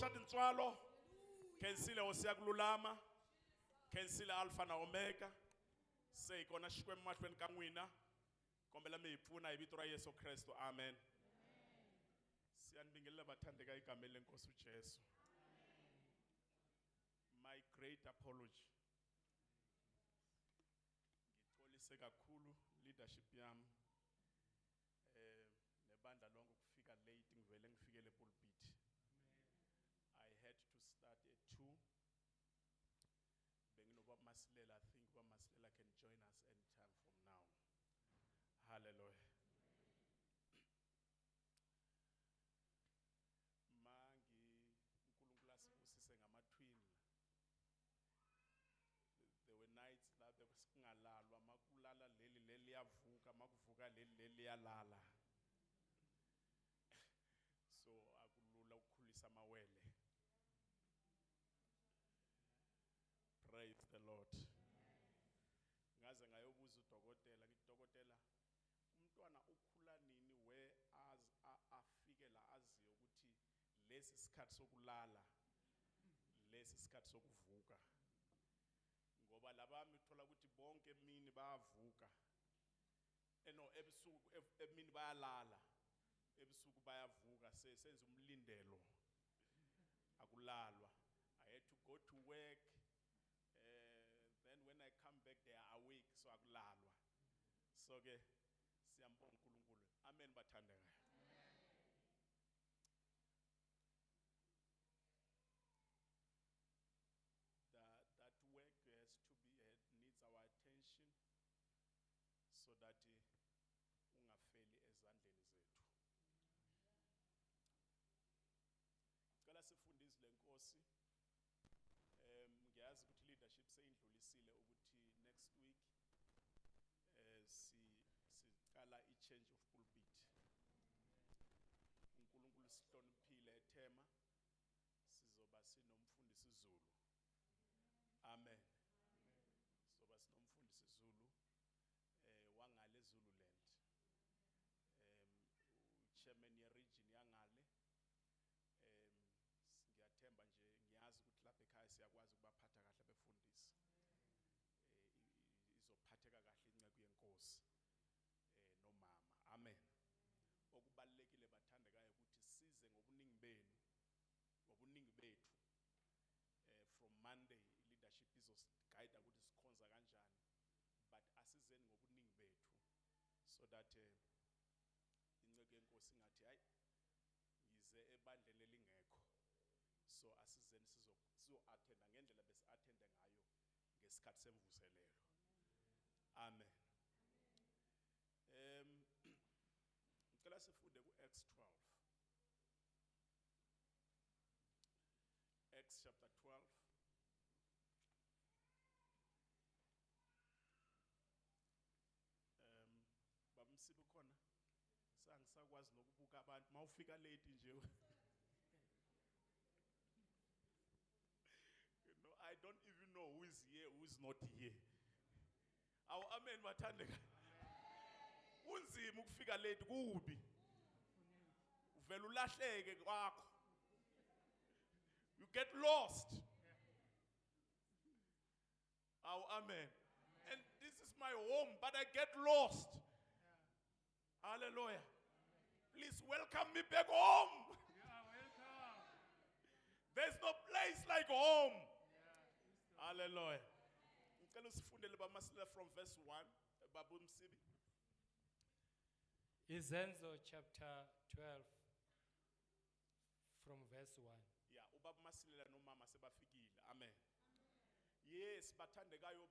Inswalo, kensile osiyakululama, kensile alpha na omega. Say kona xikwembu mahlweni ka n'wina. Kombela mi hi pfuna hi vito ra Yesu Kristo. Amen. Siyanibingelela bathandeka egameni lenkosi uJesu. My great apology. Ngixolise kakhulu leadership yami. Nebandla lonke ukufika late ngivele ngifike le pulpit. I had to start at 2. Benginoba Masilela, I think Baba Masilela can join us anytime from now. Hallelujah. Mangi uNkulunkulu asibusise ngama-twin. There were nights that there was kungalalwa makulala leli liyavuka makuvuka leli liyalala. So akulula ukukhulisa amawele. Praise the Lord. Ngaze ngayobuza udokotela ngithi dokotela umntwana ukhula nini we afike la aziyo ukuthi lesi isikhathi sokulala lesi isikhathi sokuvuka ngoba labami uthola ukuthi bonke emini bayavuka eno ebusuku emini bayalala ebusuku bayavuka senze umlindelo akulalwa. I had to go to work. Then when I come back they are awake so akulalwa. So ke siyambonga uNkulunkulu. Amen bathandeka. That work has to be needs our attention so that ungafeli ezandleni zethu. Cela sifundise lenkosi. Ngiyazi ukuthi leadership seyindlulisile ukuthi next week siqala i-change of pulpit. uNkulunkulu sihloniphile ethema sizoba sinomfundisi Zulu. Amen. Sizoba sinomfundisi Zulu wangale Zululand. Chairman ye region yangale. Ngiyathemba nje ngiyazi ukuthi lapha ekhaya siyakwazi ukubaphatha kahle befundisi. Izophatheka kahle inceke yenkosi nomama. Amen. Okubalekile bathandekayo ukuthi size ngobuningi benu ngobuningi bethu. From Monday leadership izosiguide ukuthi sikhonza kanjani but asizeni ngobuningi bethu so that inceke yenkosi ngathi hayi ngize ebandleni elingekho. So asizeni sizo attenda ngendlela bese attende ngayo ngesikhathi semvuselelo. Amen. Ngicela sifunde ku-Acts 12. Acts chapter 12. Babamsibe khona sangisakwazi nokubuka abantu mawufika late nje. No, I don't even know who is here, who is not here. Our amen bathandeka. Unzima ukufika late kubi. Uvela ulahleke kwakho. You get lost. Our amen. And this is my home, but I get lost. Hallelujah. Please welcome me back home. Welcome. There's no place like home. Hallelujah. Ngicela usifundele baMasilela from verse 1 Babu Msibi. Izenzo chapter 12 from verse 1. Yeah, ubaba Masilela nomama sebafikile. Amen. Yes, bathandekayo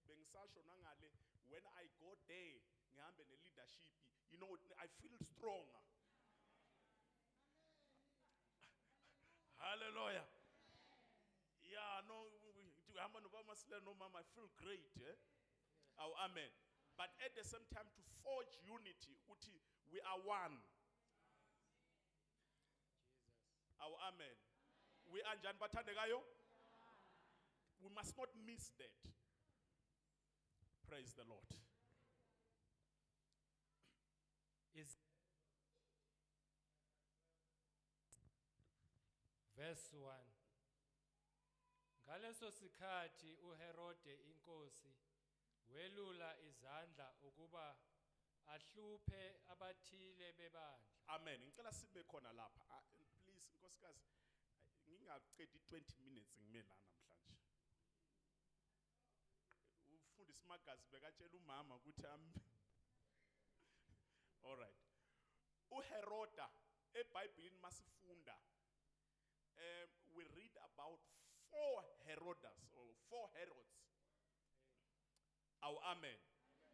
bengisasho nangale when I go there ngihambe ne leadership, you know, I feel stronger. Hallelujah. Yeah, no, no, mama, I feel great. Oh, amen. But at the same time, to forge unity, we are one. Jesus. Oh, amen. We are Jan Batandegayo. We must not miss that. Praise the Lord. Is Verse 1. Ngaleso sikhathi uHerode inkosi welula izandla ukuba ahluphe abathile bebandla. Amen. Ngicela sibe khona lapha. Please nkosikazi ngingaqedi 20 minutes ngime la namhlanje. Ufundisi Magazi bekatshela umama ukuthi all right. uHeroda eBhayibhelini masifunda we read about 4 Herodas or 4 Herods. Amen.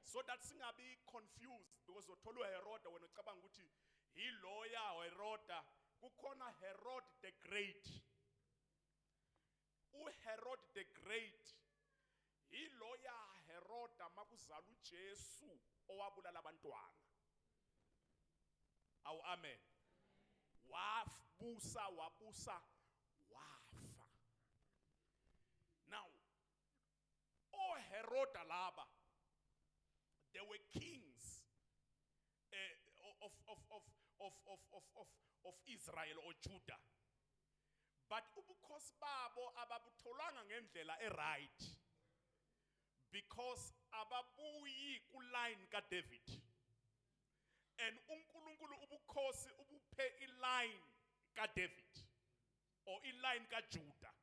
So that singabi confused because uthola uHeroda wena ucabanga ukuthi yiloya uHeroda kukhona Herod the Great. uHerod the Great yiloya Heroda makuzala uJesu owabulala abantwana. Amen. Wabusa wafa. Now, Herod laba, they were kings of Israel or Judah. But ubukhosi babo ababutholanga ngendlela right because ababuyi kuline ka David. And uNkulunkulu ubukhosi ubuphe iline ka David or iline ka Judah.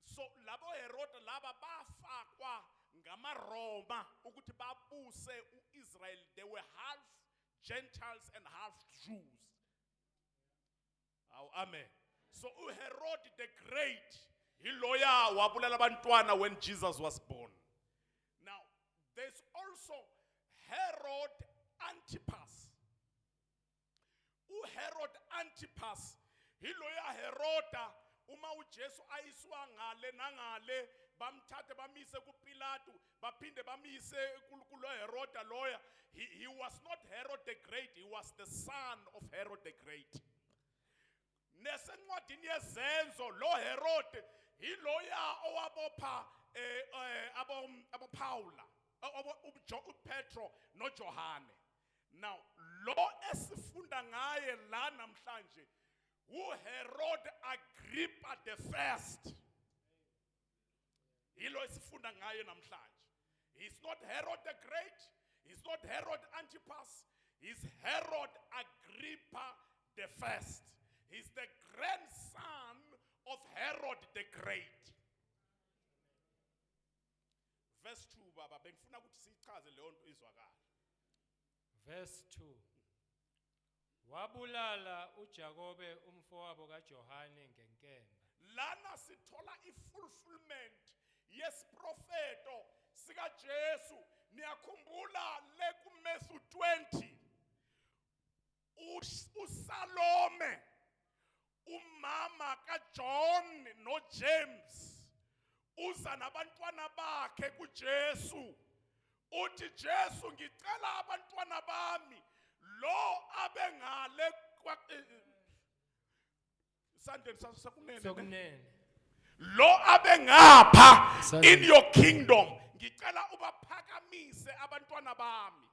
So labo Herod laba bafakwa ngamaRoma ukuthi babuse uIsrael. They were half Gentiles and half Jews. Amen. So Herod the Great iloya wabulala abantwana when Jesus was born. Now there's also Herod Antipas. Herod Antipas iloya Heroda uma uJesu ayiswa ngale nangale bamthathe bamise kuPilato baphinde bamise kulo Heroda loya. He was not Herod the Great, he was the son of Herod the Great. Nesencwadini yezenzo lo Herod iloya owabopha abo Paula uPetro no Johane. Now lo esifunda ngaye la namhlanje uHerod Agrippa the first. Ilo esifunda ngaye namhlanje. He's not Herod the Great, he's not Herod Antipas, he's Herod Agrippa the first. He's the grandson of Herod the Great. Verse 2 baba bengifuna ukuthi sichaze leyo nto izwakala. Verse 2. Wabulala uJakobe umfowabo kaJohane ngenkemba. Lana sithola ifulfillment yesiprofeto sika Jesu. Niyakhumbula le ku Matthew 20. uSalome umama kaJohn no James uza nabantwana bakhe kuJesu. Uthi Jesu ngicela abantwana bami lo abengale Sokunene. lo abengapha in your kingdom ngicela ubaphakamise abantwana bami.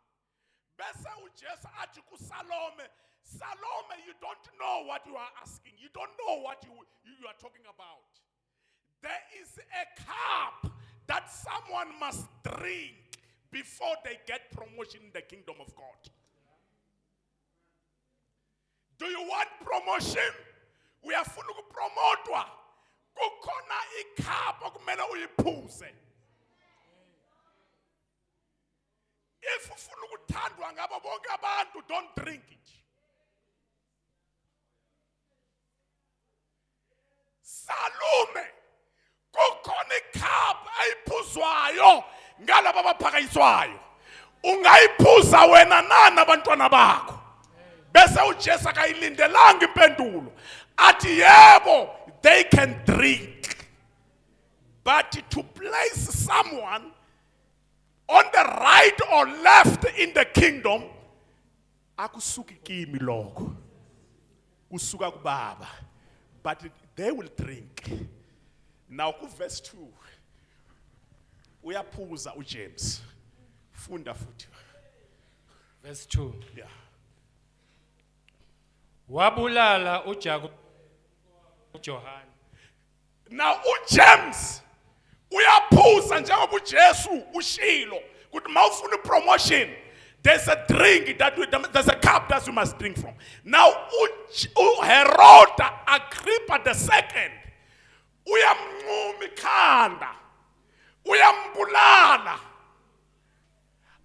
Bese uJesu athi kuSalome, Salome, you don't know what you are asking. You don't know what you are talking about. There is a cup that someone must drink before they get promotion in the kingdom of God. Do you want promotion? We are full of promotwa. Kukhona icup okumele uyiphuze. If ufuna ukuthandwa ngabo bonke abantu, don't drink it. Salome kukhona icup ayiphuzwayo ngalabo abaphakanyiswayo. Ungayiphuza wena nana abantwana bakho. Bese uJesu akayilindelanga impendulo. Athi yebo, they can drink. But to place someone on the right or left in the kingdom, akusuki kimi lokho. Kusuka kubaba. But they will drink. Now ku verse 2. Uyaphuza uJames. Funda futhi. Verse 2. Yeah. Wabulala uJakobe uJohane. Now uJames uyaphuza njengoba uJesu ushilo ukuthi mawufuna promotion there's a drink there's a cup that you must drink from. Now Herod Agrippa II uyamnquma ikhanda uyambulala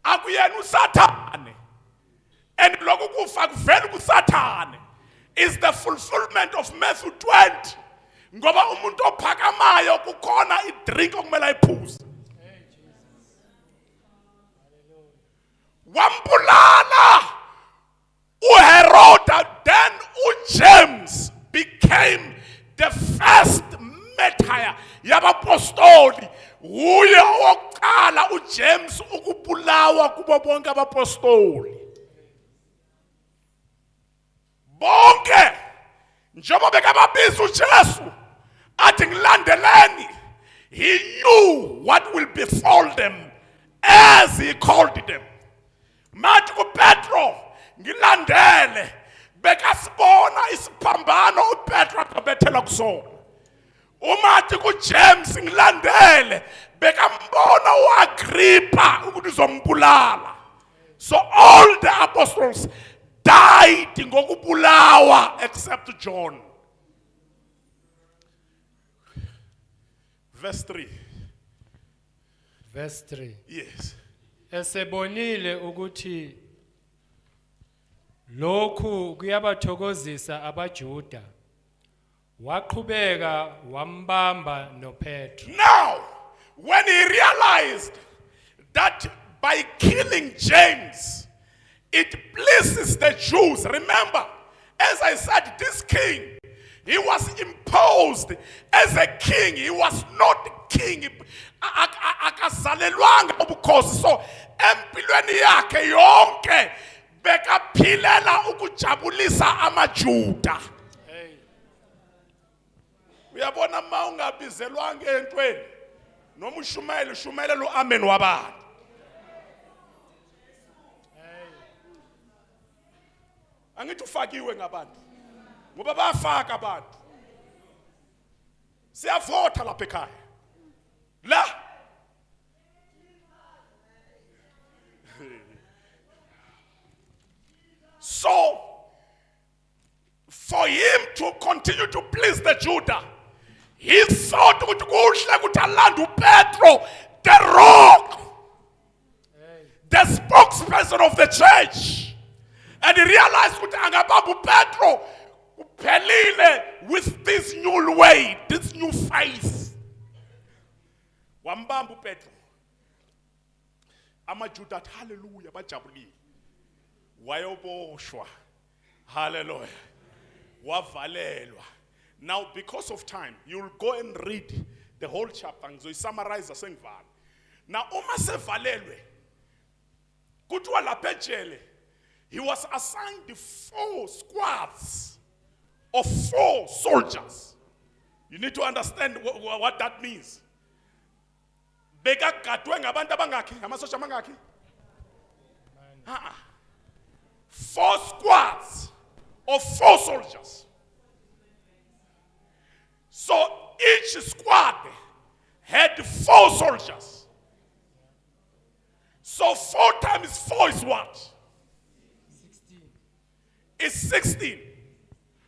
akuyena uSathane and lokho kufa kuvela kuSathane is the fulfillment of Matthew 20 ngoba umuntu ophakamayo kukhona idrink okumele ayiphuze. Wambulala uHerod, then uJames became the first martyr yabapostoli. Uye owokuqala uJames ukubulawa kubo bonke abapostoli. Bonke njengoba bekababiza uJesu athi ngilandeleni, he knew what will befall them as he called them. Mathi kuPetro ngilandele bekasibona isiphambano uPetro abethela kusona. Umathi kuJames ngilandele bekambona uAgrippa ukuthi uzombulala. So all the apostles died ngokubulawa except John. Verse 3. Verse 3. Yes. Esebonile ukuthi lokhu kuyabathokozisa abaJuda, waqhubeka wambamba noPetro. Now, when he realized that by killing James, it pleases the Jews. Remember, as I said, this king, he was imposed as a king. He was not king. Akazalelwanga ubukhosi. So empilweni yakhe yonke bekaphilela ukujabulisa amaJuda. Uyabona ma ungabizelwanga entweni noma ushumayela uamen wabantu. Angithi ufakiwe ngabantu ngoba bayafaka abantu. Siyavota lapha ekhaya. La so for him to continue to please the Judah, he thought ukuthi kuhle ukuthi alande uPetro, the rock, the spokesperson of the church, and he realized ukuthi angabamba uPetro uphelile with this new way, this new faith. Wambamba uPetro. AmaJuda athi hallelujah bajabulile. Wayoboshwa. Hallelujah. Wavalelwa. Now because of time, you'll go and read the whole chapter. So he summarizes sengivala. Now uma sevalelwe kuthiwa lapha ejele, he was assigned 4 squads of 4 soldiers. You need to understand what that means. Bekagadwe ngabantu abangakhi? Amasosha amangakhi? 4 squads of 4 soldiers. So each squad had 4 soldiers. So 4 times 4 is what? 16. It's 16.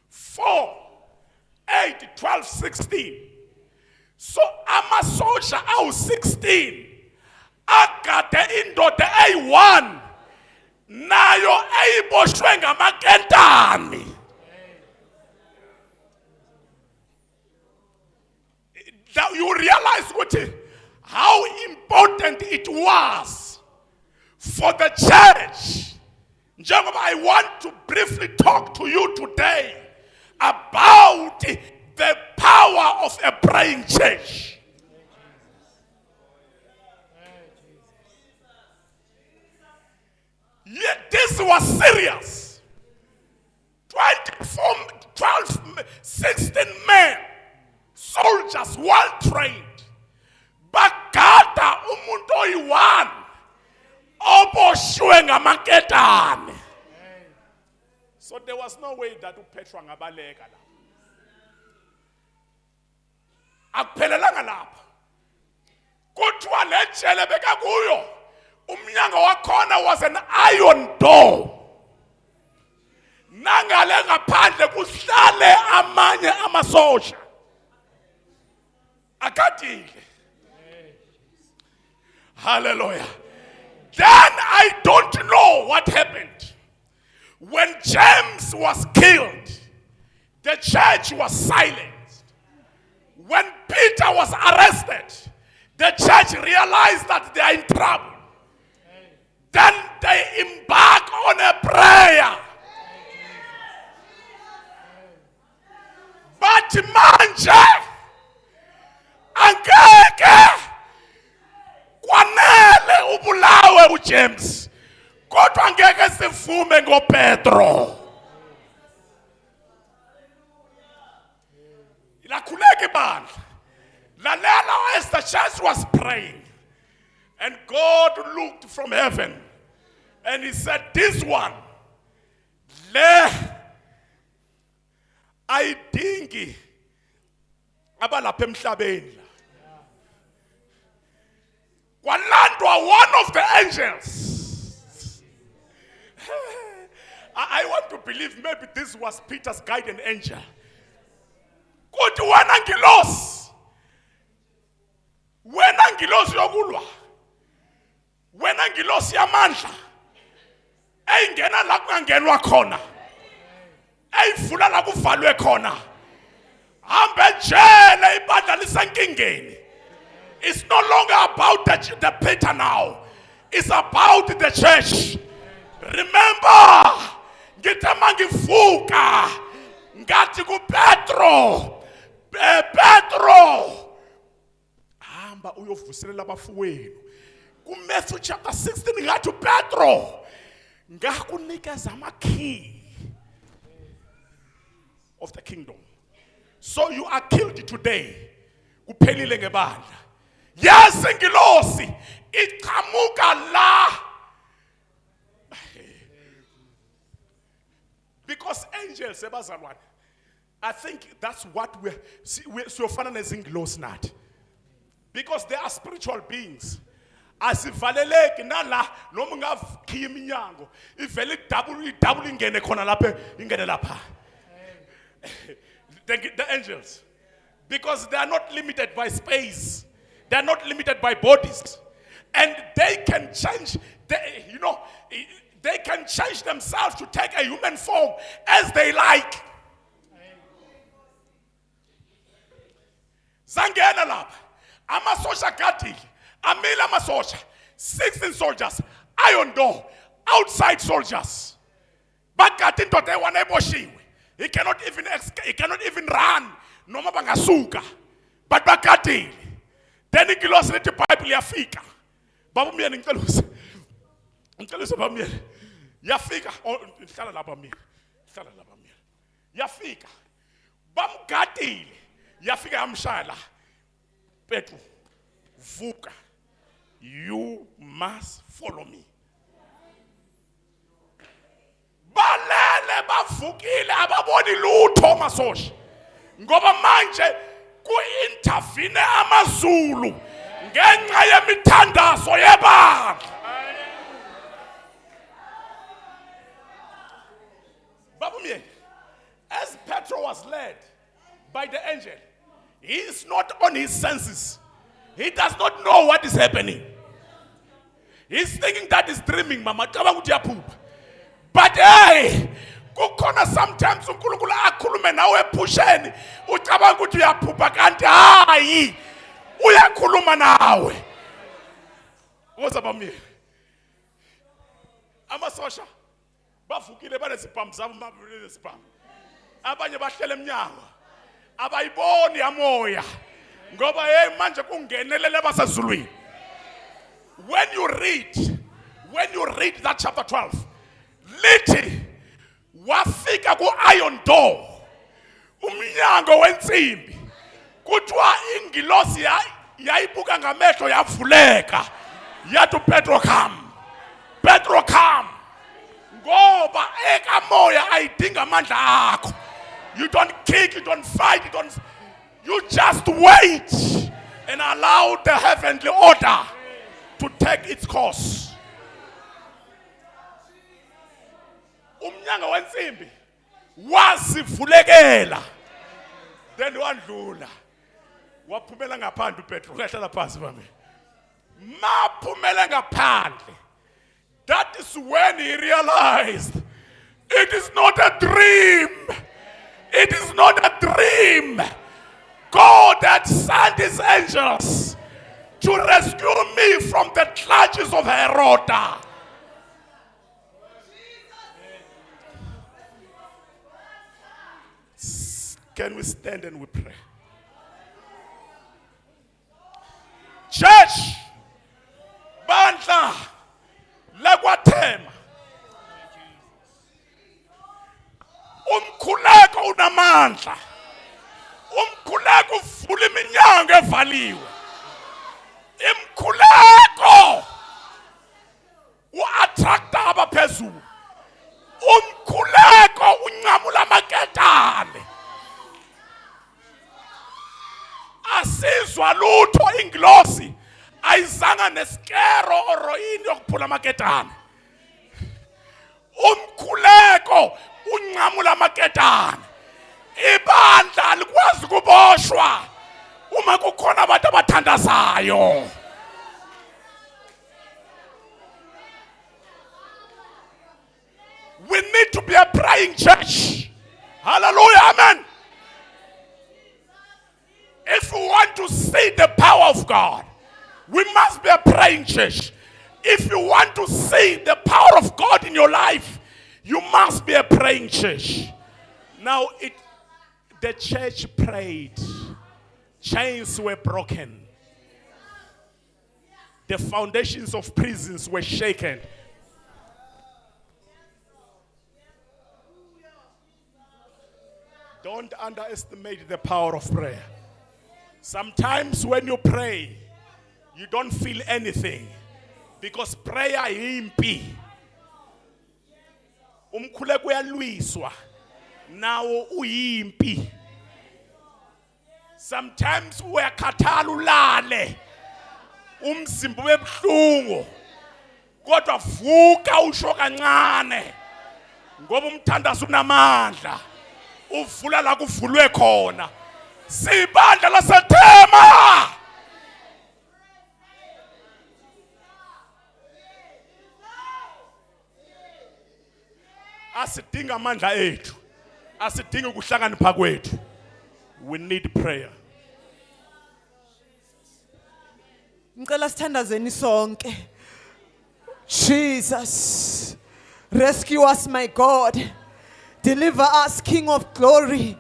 4, 8, 12, 16. So amasosha awu 16 agade indoda eyi1 nayo eyiboshwe ngamakentani. Now you realize how important it was for the church. Njengoba I want to briefly talk to you today about the power of a praying church. Yet this was serious. 16 men, soldiers, well trained. Bagada umuntu oyi1 oboshwe ngamaketane. So there was no way that uPetro angabaleka la. akuphelelanga lapha. Kuthiwa le jele bekakuyo umnyango wakhona was an iron door. Nangale ngaphandle kuhlale amanye amasosha. Akadile. Hallelujah. Then I don't know what happened. When James was killed, the church was silenced. When Peter was arrested, the church realized that they are in trouble. Then they embark on a prayer. But manje angeke kwanele ubulawe uJames. Kodwa angeke sivume ngoPetro. Ilakhuleke bandla. Lalela as the church was praying. And God looked from heaven and he said, this one, le ayidingi abalapha emhlabeni. Kwalandwa one of the angels. I want to believe maybe this was Peter's guardian angel. Kuthi wena ngilosi. Wena ngilosi yokulwa. Wena ngilosi yamandla. Eyingena la kungangenwa khona. Eyivula la kuvalwe khona. Hambe jele ibandla lisenkingeni. It's no longer about the Peter now. It's about the church. Remember, ngithe mangivuka ngathi ku Petro hamba uyovuselela abafowenu. Ku Matthew chapter 16 ngathi Petro ngakunikeza ama-key of the kingdom. So you are killed today. Kuphelile ngebandla. Yes, ingilosi iqhamuka la. Because angels ebazalwane, I think that's what we're siyofana nezingilosi nathi. Because they are spiritual beings. Asivaleleki nala noma ngavukhiya iminyango ivele double ingene khona lapha ingene lapha. The angels, because they are not limited by space. They are not limited by bodies. And they can change, they can change themselves to take a human form as they like. Zangena lapha. Amasosha gadile. Amila amasosha. 16 soldiers. Iron door. Outside soldiers. Bagade indoda ewana eboshiwe. He cannot even escape. He cannot even run. Noma bangasuka. But bagadile. Then ingilosi lethi iBhayibheli yafika. Baba umyeni ngicela baba umyeni. Yafika. Hlala lapha mina. Hlala lapha mina. Yafika. Bamgadile. Yafika yamshaya. Petru. Vuka. You must follow me. Balele bavukile ababoni lutho masosha. Ngoba manje ku-intervene amazulu ngenxa yemithandazo yebandla. Babumye, as Petro was led by the angel, he is not on his senses. He does not know what is happening. He's thinking that he's dreaming, mama. But hey, kukhona sometimes uNkulunkulu akhulume nawe ephusheni ucabanga ukuthi uyaphupha kanti hayi uyakhuluma nawe. Wozabamile. Amasosha bavukile banesibhamu zabo mabulele sibhamu. Abanye bahlele eminyango. Abayiboni yamoya. Ngoba hey manje kungenelele basezulwini. When you read that chapter 12, lithi wafika ku iron door, umnyango wensimbi, kuthiwa ingilosi yayibuka ngamehlo yavuleka, yathi Petro come, ngoba ekamoya ayidinga amandla akho. You don't kick, you don't fight, You just wait and allow the heavenly order to take its course. Umnyango wensimbi wasivulekela, then wandlula waphumela ngaphandle uPetro. Uyahlala phansi bami. Maphumela ngaphandle. That is when he realized it is not a dream. It is not a dream. God had sent his angels to rescue me from the clutches of Herod. Can we stand and we pray? Church, bandla lakwaThema, umkhuleko unamandla. Umkhuleko uvula iminyango evaliwe. Imkhuleko u-attracta abaphezulu. Umkhuleko uncamula amaketane. Asizwa lutho inglosi ayizanga neskero oroyini yokuphula amaketane. Umkhuleko uncamula amaketane. Ibandla alikwazi kuboshwa uma kukhona abantu abathandazayo. We need to be a praying church. Hallelujah, amen. If we want to see the power of God, we must be a praying church. If you want to see the power of God in your life, you must be a praying church. Now, the church prayed. Chains were broken. The foundations of prisons were shaken. Don't underestimate the power of prayer. Sometimes when you pray, you don't feel anything because prayer yimpi. Umkhuleko uyalwiswa nawo uyimpi. Sometimes uyakhathala ulale umzimba webhlungu kodwa vuka usho kancane ngoba umthandazo unamandla uvula la kuvulwe khona. Sibandla laseThema. Asidinga amandla ethu. Asidinga ukuhlanganipha kwethu. We need prayer. Ngicela sithandazeni sonke. Jesus, rescue us, my God. Deliver us, King of glory.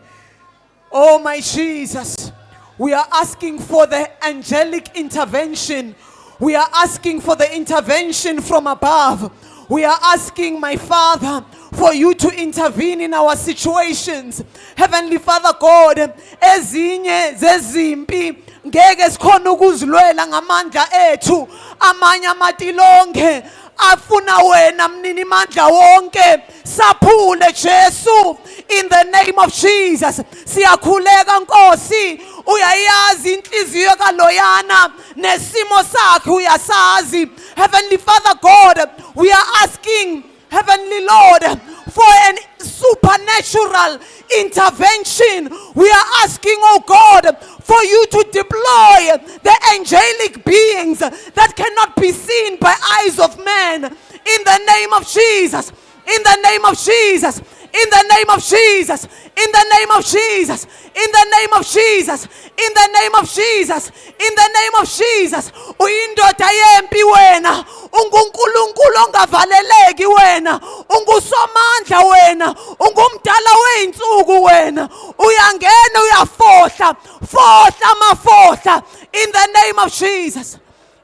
Oh, my Jesus, we are asking for the angelic intervention. We are asking for the intervention from above. We are asking, my Father, for you to intervene in our situations. Heavenly Father God, ezinye zezimpi ngeke sikhona ukuzilwela ngamandla ethu, amanye amatilonge afuna wena mnini mandla wonke. Saphule Jesu in the name of Jesus. Siyakhuleka Nkosi, uyayazi inhliziyo kaLoyana nesimo sakhe uyasazi. Heavenly Father God, we are asking, Heavenly Lord, for an supernatural intervention. We are asking, oh God, for you to deploy the angelic beings that cannot be seen by eyes of men. In the name of Jesus. In the name of Jesus. In the name of Jesus. In the name of Jesus. In the name of Jesus. In the name of Jesus. In the name of Jesus. Uyindoda yempi wena. Ungunkulunkulu ongavaleleki wena. Ungusomandla wena. Ungumdala weinsuku wena. Uyangena uyafohla. Fohla mafohla. In the name of Jesus.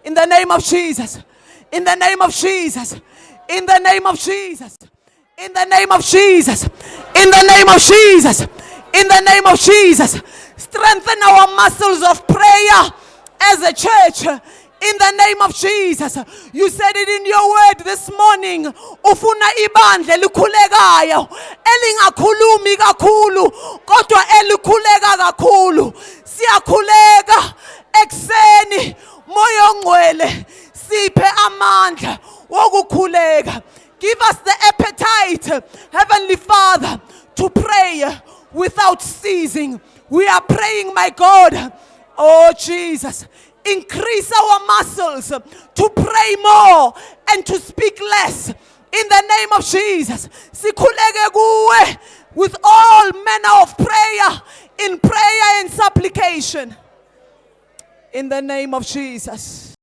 In the name of Jesus. In the name of Jesus. In the name of Jesus. In the name of Jesus. In the name of Jesus. In the name of Jesus. Strengthen our muscles of prayer as a church. In the name of Jesus. You said it in your word this morning. Ufuna ibandla elikhulekayo, elingakhulumi kakhulu, kodwa elikhuleka kakhulu. Siyakhuleka ekseni, moya ongcwele, siphe amandla wokukhuleka. Give us the appetite, Heavenly Father, to pray without ceasing. We are praying, my God. Oh, Jesus. Increase our muscles to pray more and to speak less. In the name of Jesus. Sikhuleke kuwe with all manner of prayer, in prayer and supplication. In the name of Jesus.